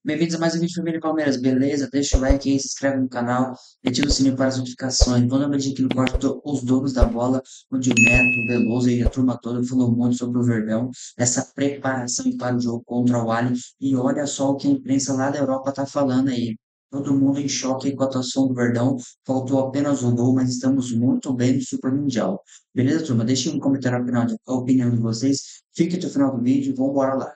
Bem-vindos a mais um vídeo Família Palmeiras, beleza? Deixa o like aí, se inscreve no canal, ativa o sininho para as notificações. Vamos lembrar de aqui no quarto os donos da bola, onde o Neto, o Veloso e a turma toda falou muito sobre o Verdão, essa preparação para o jogo contra o Alli. E olha só o que a imprensa lá da Europa tá falando aí. Todo mundo em choque com a atuação do Verdão. Faltou apenas o gol, mas estamos muito bem no Super Mundial. Beleza, turma? Deixem um comentário final a opinião de vocês. Fique até o final do vídeo, vamos embora lá.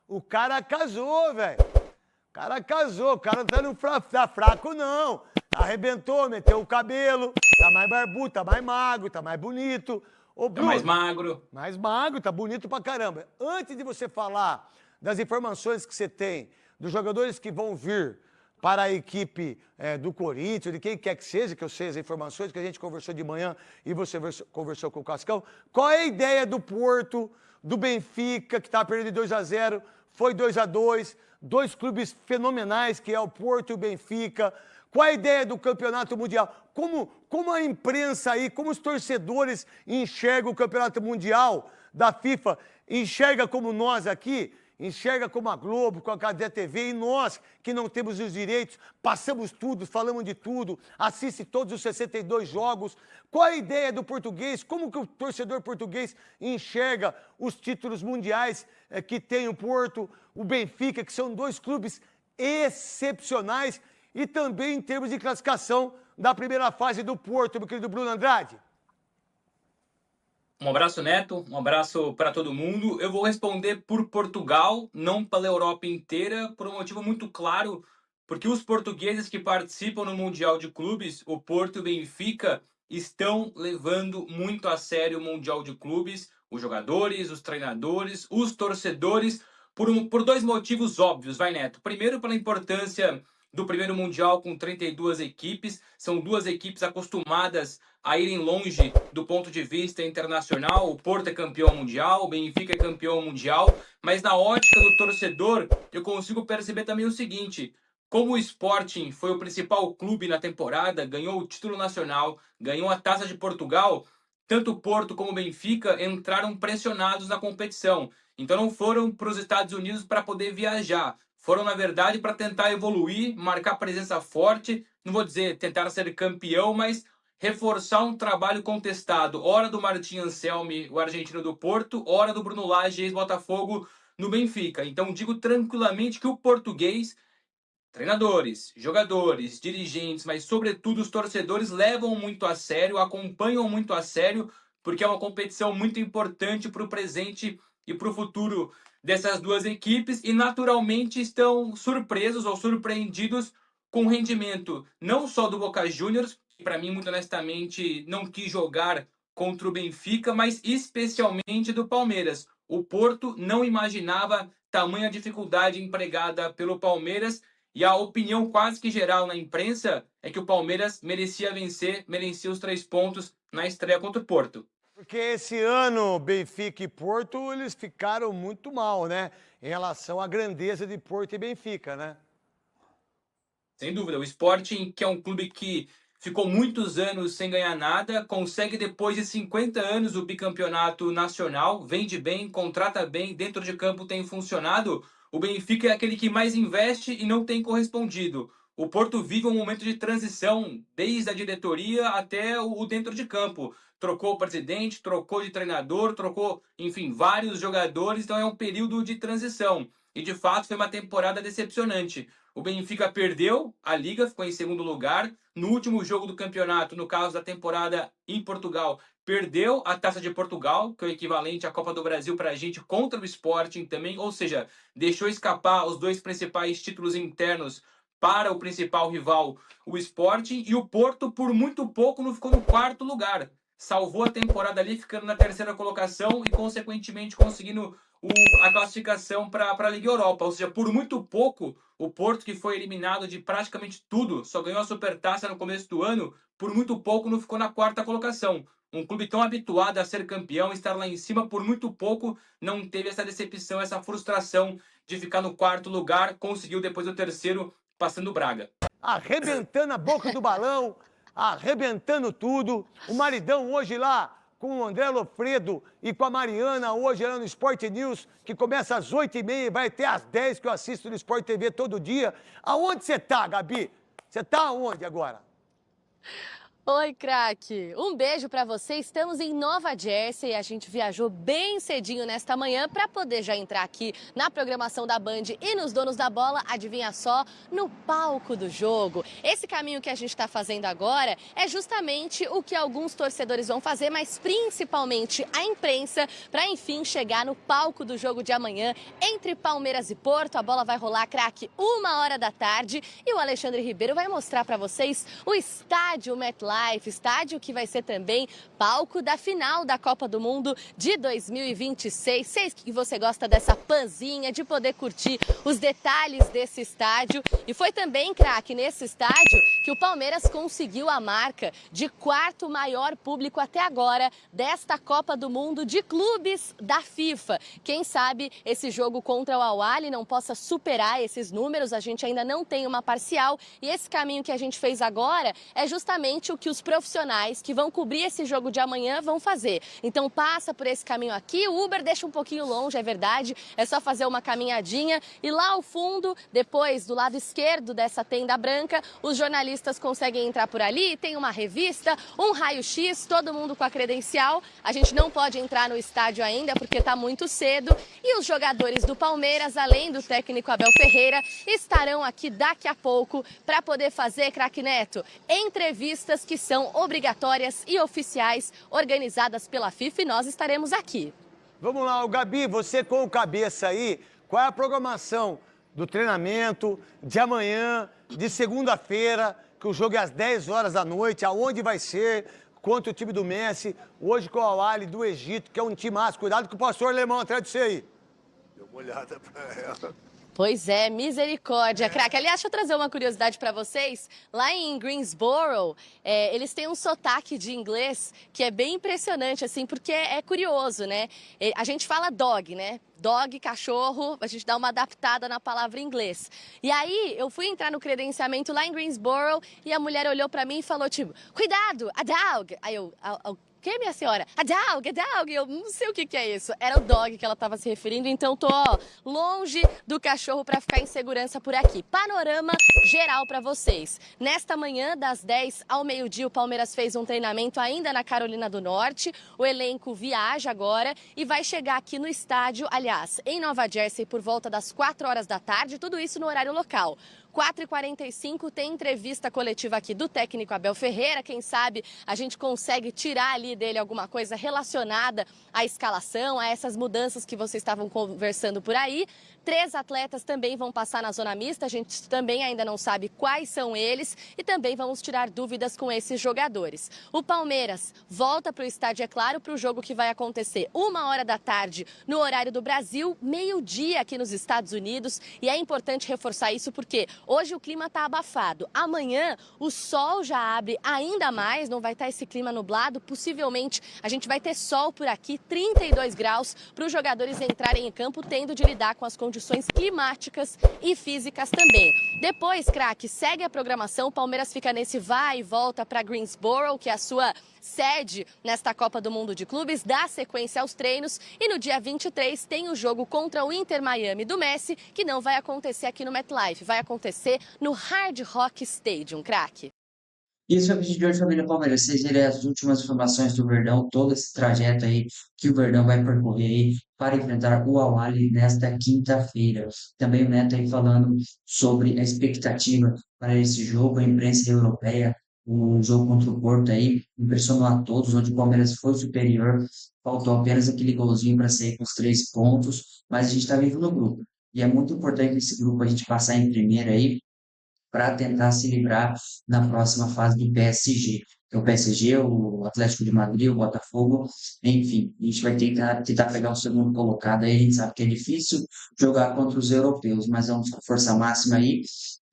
O cara casou, velho. O cara casou. O cara não tá fraco, não. Arrebentou, meteu o cabelo. Tá mais barbudo, tá mais magro, tá mais bonito. Ô, Tá mais Bruno. magro. Mais magro, tá bonito pra caramba. Antes de você falar das informações que você tem, dos jogadores que vão vir para a equipe do Corinthians, de quem quer que seja, que eu sei as informações que a gente conversou de manhã e você conversou com o Cascão, qual é a ideia do Porto, do Benfica, que está perdendo de 2-0, foi 2-2, dois clubes fenomenais, que é o Porto e o Benfica. Qual é a ideia do campeonato mundial? Como a imprensa aí, como os torcedores enxergam o campeonato mundial da FIFA, enxerga como nós aqui, enxerga como a Globo, com a Cadê TV, e nós que não temos os direitos, passamos tudo, falamos de tudo, assiste todos os 62 jogos. Qual a ideia do português? Como que o torcedor português enxerga os títulos mundiais que tem o Porto, o Benfica, que são dois clubes excepcionais, e também em termos de classificação da primeira fase do Porto, meu querido Bruno Andrade? Um abraço, Neto. Um abraço para todo mundo. Eu vou responder por Portugal, não pela Europa inteira, por um motivo muito claro, porque os portugueses que participam no Mundial de Clubes, o Porto e o Benfica, estão levando muito a sério o Mundial de Clubes, os jogadores, os treinadores, os torcedores, por dois motivos óbvios, vai, Neto. Primeiro, pela importância do primeiro Mundial com 32 equipes, são duas equipes acostumadas a irem longe do ponto de vista internacional. O Porto é campeão mundial, o Benfica é campeão mundial, mas na ótica do torcedor, eu consigo perceber também o seguinte: como o Sporting foi o principal clube na temporada, ganhou o título nacional, ganhou a Taça de Portugal, tanto o Porto como o Benfica entraram pressionados na competição. Então não foram para os Estados Unidos para poder viajar. Foram, na verdade, para tentar evoluir, marcar presença forte. Não vou dizer tentar ser campeão, mas reforçar um trabalho contestado. Hora do Martim Anselmi, o argentino do Porto, hora do Bruno Lage, ex-Botafogo, no Benfica. Então digo tranquilamente que o português, treinadores, jogadores, dirigentes, mas sobretudo os torcedores levam muito a sério, acompanham muito a sério, porque é uma competição muito importante para o presente e para o futuro dessas duas equipes, e naturalmente estão surpresos ou surpreendidos com o rendimento não só do Boca Juniors, que para mim, muito honestamente, não quis jogar contra o Benfica, mas especialmente do Palmeiras. O Porto não imaginava tamanha dificuldade empregada pelo Palmeiras, e a opinião quase que geral na imprensa é que o Palmeiras merecia vencer, merecia os 3 pontos na estreia contra o Porto. Porque esse ano, Benfica e Porto, eles ficaram muito mal, né? Em relação à grandeza de Porto e Benfica, né? Sem dúvida, o Sporting, que é um clube que ficou muitos anos sem ganhar nada, consegue depois de 50 anos o bicampeonato nacional, vende bem, contrata bem, dentro de campo tem funcionado. O Benfica é aquele que mais investe e não tem correspondido. O Porto vive um momento de transição, desde a diretoria até o dentro de campo. Trocou o presidente, trocou de treinador, trocou, enfim, vários jogadores, então é um período de transição. E de fato foi uma temporada decepcionante. O Benfica perdeu a Liga, ficou em segundo lugar. No último jogo do campeonato, no caso da temporada em Portugal, perdeu a Taça de Portugal, que é o equivalente à Copa do Brasil para a gente, contra o Sporting também. Ou seja, deixou escapar os dois principais títulos internos para o principal rival, o Sporting. E o Porto, por muito pouco, não ficou no quarto lugar. Salvou a temporada ali, ficando na terceira colocação e, consequentemente, conseguindo a classificação para a Liga Europa. Ou seja, por muito pouco, o Porto, que foi eliminado de praticamente tudo, só ganhou a Supertaça no começo do ano, por muito pouco não ficou na quarta colocação. Um clube tão habituado a ser campeão, estar lá em cima, por muito pouco não teve essa decepção, essa frustração de ficar no quarto lugar, conseguiu depois do terceiro, passando o Braga. Arrebentando a boca do balão, arrebentando tudo. O maridão hoje lá com o André Lofredo e com a Mariana, hoje lá no Sport News, que começa às 8h30 e vai até às 10, que eu assisto no Sport TV todo dia. Aonde você tá, Gabi? Você tá aonde agora? Oi, craque! Um beijo pra você. Estamos em Nova Jersey e a gente viajou bem cedinho nesta manhã para poder já entrar aqui na programação da Band e nos Donos da Bola, adivinha só, no palco do jogo. Esse caminho que a gente está fazendo agora é justamente o que alguns torcedores vão fazer, mas principalmente a imprensa, para enfim chegar no palco do jogo de amanhã entre Palmeiras e Porto. A bola vai rolar, craque, 1h da tarde e o Alexandre Ribeiro vai mostrar para vocês o estádio MetLife, estádio que vai ser também palco da final da Copa do Mundo de 2026. Sei que você gosta dessa panzinha, de poder curtir os detalhes desse estádio. E foi também, craque, nesse estádio que o Palmeiras conseguiu a marca de 4º maior público até agora desta Copa do Mundo de clubes da FIFA. Quem sabe esse jogo contra o Al-Ahly não possa superar esses números, a gente ainda não tem uma parcial e esse caminho que a gente fez agora é justamente o que os profissionais que vão cobrir esse jogo de amanhã vão fazer. Então passa por esse caminho aqui, o Uber deixa um pouquinho longe, é verdade, é só fazer uma caminhadinha e lá ao fundo, depois do lado esquerdo dessa tenda branca, os jornalistas conseguem entrar por ali, tem uma revista, um raio-x, todo mundo com a credencial. A gente não pode entrar no estádio ainda porque está muito cedo e os jogadores do Palmeiras, além do técnico Abel Ferreira, estarão aqui daqui a pouco para poder fazer, craque Neto, entrevistas que são obrigatórias e oficiais, organizadas pela FIFA e nós estaremos aqui. Vamos lá, o Gabi, você com o cabeça aí, qual é a programação do treinamento de amanhã, de segunda-feira, que o jogo é às 10 horas da noite, aonde vai ser, contra o time do Messi, hoje com o Al-Ahly do Egito, que é um time massa. Cuidado com o pastor alemão atrás de você aí. Deu uma olhada pra ela. Pois é, misericórdia, craque. Aliás, deixa eu trazer uma curiosidade para vocês. Lá em Greensboro, eles têm um sotaque de inglês que é bem impressionante, assim, porque é curioso, né? A gente fala dog, né? Dog, cachorro, a gente dá uma adaptada na palavra em inglês. E aí, eu fui entrar no credenciamento lá em Greensboro e a mulher olhou para mim e falou, tipo, cuidado, a dog. Aí eu... Que, minha senhora? A dog, a dog. Eu não sei o que é isso. Era o dog que ela estava se referindo, então tô longe do cachorro para ficar em segurança por aqui. Panorama geral para vocês. Nesta manhã, das 10 ao meio-dia, o Palmeiras fez um treinamento ainda na Carolina do Norte. O elenco viaja agora e vai chegar aqui no estádio, aliás, em Nova Jersey, por volta das 4 horas da tarde, tudo isso no horário local. 4h45 tem entrevista coletiva aqui do técnico Abel Ferreira. Quem sabe a gente consegue tirar ali dele alguma coisa relacionada à escalação, a essas mudanças que vocês estavam conversando por aí. 3 atletas também vão passar na zona mista, a gente também ainda não sabe quais são eles e também vamos tirar dúvidas com esses jogadores. O Palmeiras volta para o estádio, é claro, para o jogo que vai acontecer 1h da tarde no horário do Brasil, meio-dia aqui nos Estados Unidos, e é importante reforçar isso porque hoje o clima está abafado. Amanhã o sol já abre ainda mais, não vai estar esse clima nublado, possivelmente a gente vai ter sol por aqui, 32 graus, para os jogadores entrarem em campo tendo de lidar com as condições climáticas e físicas também. Depois, craque, segue a programação, o Palmeiras fica nesse vai e volta para Greensboro, que é a sua sede nesta Copa do Mundo de Clubes, dá sequência aos treinos e no dia 23 tem o jogo contra o Inter Miami do Messi, que não vai acontecer aqui no MetLife, vai acontecer no Hard Rock Stadium, craque. Isso é o vídeo de hoje, família Palmeiras. Vocês verem as últimas informações do Verdão, todo esse trajeto aí que o Verdão vai percorrer aí para enfrentar o Al-Ahly nesta quinta-feira. Também o Neto aí falando sobre a expectativa para esse jogo, a imprensa europeia, o jogo contra o Porto aí, impressionou a todos, onde o Palmeiras foi superior, faltou apenas aquele golzinho para sair com os 3 pontos, mas a gente está vivo no grupo. E é muito importante esse grupo a gente passar em primeiro aí, para tentar se livrar na próxima fase do PSG. Que é o PSG, o Atlético de Madrid, o Botafogo, enfim, a gente vai tentar pegar o segundo colocado aí, a gente sabe que é difícil jogar contra os europeus, mas vamos com força máxima aí,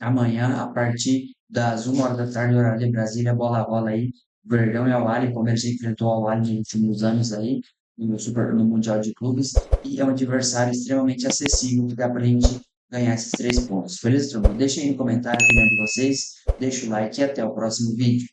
amanhã, a partir das 1h da tarde, horário de Brasília, bola a bola aí, Verdão e Al-Ahly, o Palmeiras já enfrentou o Al-Ahly nos últimos anos aí, no Mundial de Clubes, e é um adversário extremamente acessível que dá pra gente ganhar esses 3 pontos. Beleza, turma? Deixa aí no comentário a opinião de vocês, deixa o like e até o próximo vídeo.